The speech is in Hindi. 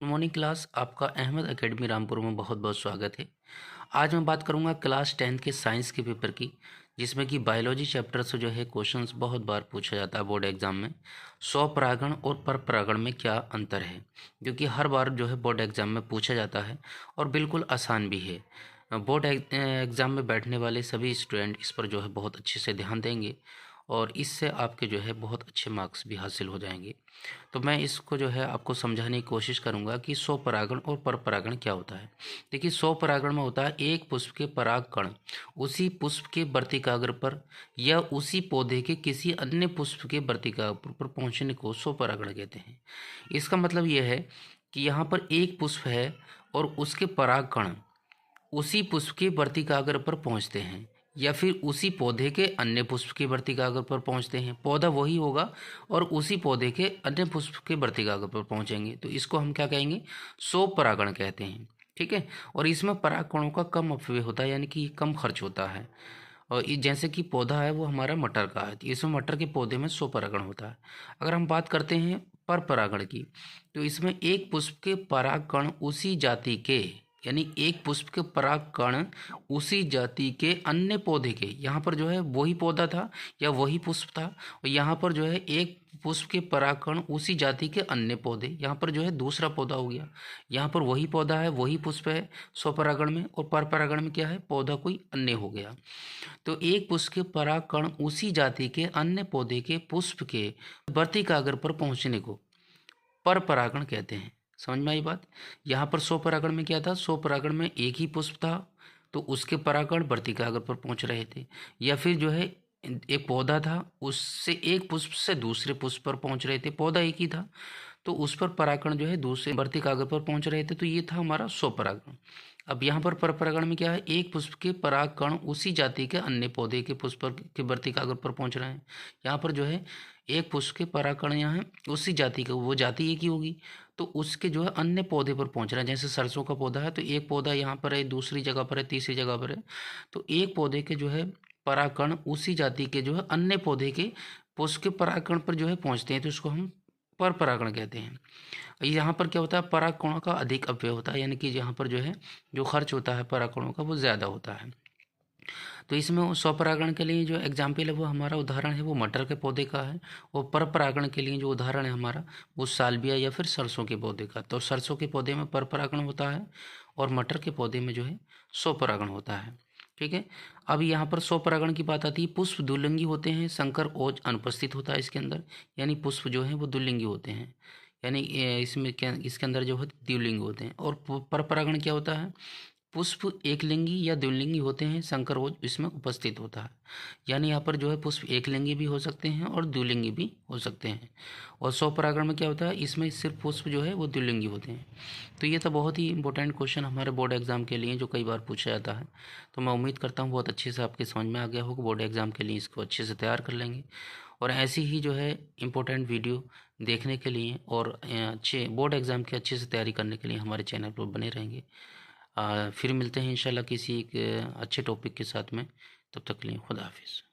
Good morning class. आपका अहमद एकेडमी रामपुर में बहुत बहुत स्वागत है। आज मैं बात करूंगा क्लास 10th के साइंस के पेपर की, जिसमें कि बायोलॉजी चैप्टर से जो है क्वेश्चंस बहुत बार पूछा जाता है बोर्ड एग्जाम में। स्वपरागण और परपरागण में क्या अंतर है, जो कि हर बार जो है बोर्ड एग्जाम में पूछा जाता है और बिल्कुल आसान भी है। बोर्ड एग्जाम में बैठने वाले सभी स्टूडेंट इस पर जो है बहुत अच्छे से ध्यान देंगे और इससे आपके जो है बहुत अच्छे मार्क्स भी हासिल हो जाएंगे। तो मैं इसको जो है आपको समझाने की कोशिश करूंगा कि स्वपरागण और परपरागण क्या होता है। देखिए, स्वपरागण में होता है एक पुष्प के पराग कण उसी पुष्प के वर्तिकाग्र पर या उसी पौधे के किसी अन्य पुष्प के वर्तिकाग्र पर पहुंचने को स्वपरागण कहते हैं। इसका मतलब यह है कि यहाँ पर एक पुष्प है और उसके पराग कण उसी पुष्प के वर्तिकाग्र पर पहुंचते हैं या फिर उसी पौधे के अन्य पुष्प के वर्तिकाग्र पर पहुंचते हैं। पौधा वही होगा और उसी पौधे के अन्य पुष्प के वर्तिकाग्र पर पहुंचेंगे, तो इसको हम क्या कहेंगे? स्वपरागण कहते हैं। ठीक है। और इसमें पराग कणों का कम अपव्यय होता है, यानी कि कम खर्च होता है। और जैसे कि पौधा है वो हमारा मटर का है, तो इसमें मटर के पौधे में स्वपरागण होता है। अगर हम बात करते हैं परपरागण की, तो इसमें एक पुष्प के पराग कण उसी जाति के, यानी एक पुष्प के पराग कण उसी जाति के अन्य पौधे के, यहाँ पर जो है वही पौधा था या वही पुष्प था, और यहाँ पर जो है एक पुष्प के पराग कण उसी जाति के अन्य पौधे, यहाँ पर जो है दूसरा पौधा हो गया। यहाँ पर वही पौधा है, वही पुष्प है स्वपरागण में, और परपरागण में क्या है? पौधा कोई अन्य हो गया। तो एक पुष्प के पराग कण उसी जाति के अन्य पौधे के पुष्प के वर्तिकाग्र पर पहुंचने को परपरागण कहते हैं। समझ में आई बात? यहाँ पर स्वपरागण में क्या था? स्वपरागण में एक ही पुष्प था तो उसके परागण वर्तिकाग्र पर पहुंच रहे थे, या फिर जो है एक पौधा था, उससे एक पुष्प से दूसरे पुष्प पर पहुंच रहे थे। पौधा एक ही था तो उस पर परागण जो है दूसरे वर्तिकाग्र पर पहुंच रहे थे, तो ये था हमारा स्वपरागण। अब यहाँ पर परपरागण में क्या है? एक पुष्प के पराग कण उसी जाति के अन्य पौधे के पुष्प के वर्तिकाग्र पर पहुंच रहे हैं। यहाँ पर जो है एक पुष्प के पराग कण यहाँ है उसी जाति का, वो जाति एक ही होगी, तो उसके जो है अन्य पौधे पर पहुंच रहे हैं। जैसे सरसों का पौधा है तो एक पौधा यहाँ पर है, दूसरी जगह पर है, तीसरी जगह पर है, तो एक पौधे के जो है परागकण उसी जाति के जो है अन्य पौधे के पुष्प के परागकण पर जो है पहुंचते हैं, तो इसको हम पर परागण कहते हैं। यहाँ पर क्या होता है? परागकणों का अधिक अपव्यय होता है, यानी कि यहाँ पर जो है जो खर्च होता है परागकणों का वो ज़्यादा होता है। तो इसमें स्वपरागण के लिए जो एग्जाम्पल है वो हमारा उदाहरण है वो मटर के पौधे का है, और परपरागण के लिए जो उदाहरण है हमारा वो सालविया या फिर सरसों के पौधे का। तो सरसों के पौधे में परपरागण होता है और मटर के पौधे में जो है स्वपरागण होता है। ठीक है। अब यहाँ पर स्वपरागण की बात आती है। पुष्प द्विलिंगी होते हैं, संकर ओज अनुपस्थित होता है इसके अंदर, यानी पुष्प जो है वो द्विलिंगी होते हैं, यानी इसमें क्या, इसके अंदर जो है द्विलिंगी होते हैं। और परपरागण क्या होता है? पुष्प एकलिंगी या द्विलिंगी होते हैं, संकरोज इसमें उपस्थित होता है, यानी यहाँ पर जो है पुष्प एकलिंगी भी हो सकते हैं और द्विलिंगी भी हो सकते हैं। और स्वपरागण में क्या होता है? इसमें सिर्फ पुष्प जो है वो द्विलिंगी होते हैं। तो ये तो बहुत ही इंपॉर्टेंट क्वेश्चन हमारे बोर्ड एग्जाम के लिए जो कई बार पूछा जाता है। तो मैं उम्मीद करता हूँ बहुत अच्छे से आपके समझ में आ गया होगा, बोर्ड एग्जाम के लिए इसको अच्छे से तैयार कर लेंगे। और ऐसी ही जो है इम्पोर्टेंट वीडियो देखने के लिए और अच्छे बोर्ड एग्ज़ाम की अच्छे से तैयारी करने के लिए हमारे चैनल पर बने रहेंगे। फिर मिलते हैं इंशाल्लाह किसी एक अच्छे टॉपिक के साथ में। तब तक के लिए खुदा हाफिज़।